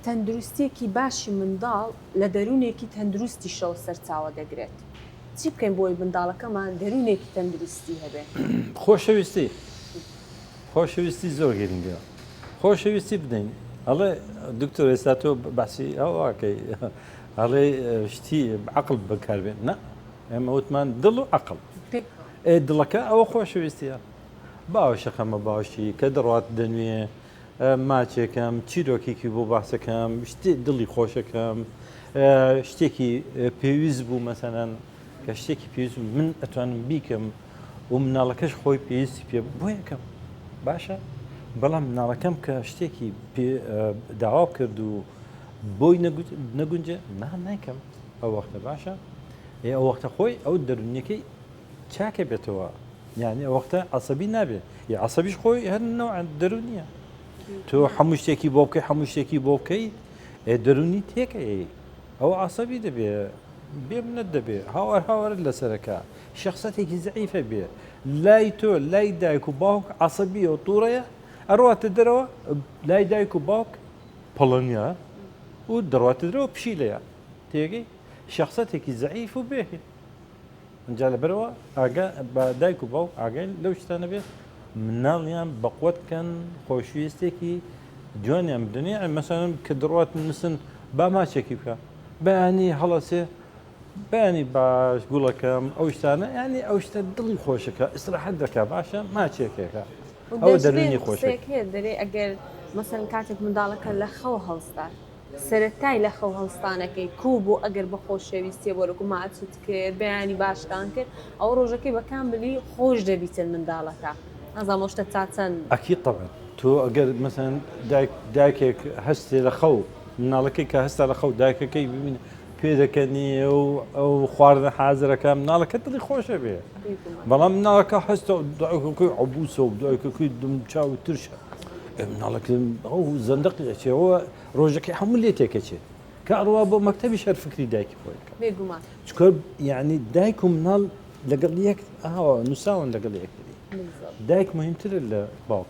تەندروستیەکی باشی منداڵ لە دەروونێکی تەندروستی شەو سەرچاوە دەگرێت. چی بکەین بۆی منداڵەکەمان دەروونێکی تەندروستی هەبێ؟ خۆشەویستی زۆر گرنگە. خۆشەویستی بدەین. ئەڵێ دکتۆر ئێستا تۆ باسی ئەوواکەی ئەڵێ شتی عەقڵ بەکاربێن. نە ئێمە وتمان دڵ و عەقڵ. دڵەکە ئەوە خۆشەویستیە. باوەشەکەمە باشی کە دڕات دەنوێ ماچێکم چیرۆکێکی بۆ باسەکەم شتێ دڵی خۆشەکەم شتێکی پێویست بوو مەسەنەن کە شتێکی پێویست من ئەتوانم بیکەم و مناڵەکەش خۆی پێویستی پێ بۆ یەکەم باشە بەڵام مناڵەکەم کە شتێکی داوا کرد و بۆی نەگونجێ نایکەم ئەو وەختە باشە ئەو وەختە خۆی ئەو دەرونیەکەی چاکە بێتەوە یعنی ئەو وەختە عەسەبی نابێت یا عەسەبیش خۆی هەر نەوع دەرونیە تۆ هەموو شتێکی بۆ بکەی هەموو شتێکی بۆ بکەی دەرونی تێکەیە ئەو عەسەبی دەبێت بێ منەت دەبێت هاوار لەسەرەکە شخصەتێکی زەعیفە بێ لای تۆ لای دایک و باوک عەسەبیە و تووڕەیە ئەڕواتە دەرەوە لای دایک و باوک پەڵەنیا و دەڕواتە دەرەوە پشیلەیە تێگەی شخصەتێکی زەعیف و بێ ئەجا لەبەرەوە ئاگا بە دایک و باوک ئاگای لەو شتانە بێت مناڵیان بەقوت بکەن خۆشویستێکی جوانیان بدنێ مەسەڵەن کە دڕوات نووسن با ماچێکی بکە بەیانی هەڵەسێ بەیانی باش گوڵەکەم ئەو شتانە ینی ئەو شتە دڵی خۆشەکە ئیسراحەت دەکا باشە ماچێکێکە ئەو دەرونی خۆشێک دەرێ ئەگەر مەسەڵەن کاتێک منداڵەکە لە خەو هەڵستان سەرەتای لە خەو هەڵستانەکەی کوو بۆ ئەگەر بە خۆشەویستیە وەرەکو ماچوت کرد بەیانی باشتان کرد ئەو ڕۆژەکەی بەکان بلی خۆش دەبیتن منداڵەکە نازانم شتە چاچەند ئەکی طبعا تۆ ئەگەر مەسەن دایکێک هەستێ لە خەو مناڵەکەی کە هەستا لە خەو دایکەکەی ببین پێ دەکەنی ئەو خواردن حازرەکە مناڵەکە دڵی خۆشە بێ بەڵام مناڵەکە هەستە دایکەکەی عەبوسە و دایکەکەی دمچاو ترشە مناڵەکە ئەو زەندەقێکەوە ڕۆژەکەی هەموو لێ تێکەچێت کە ئەڕوا بۆ مەکتەبی شەر فکری دایکی خۆیەکە بێگومان چکە یعنی دایک و مناڵ لەگەڵ یەک نووساون لەگەڵ یەکتری دایک مهمترە لە باوک.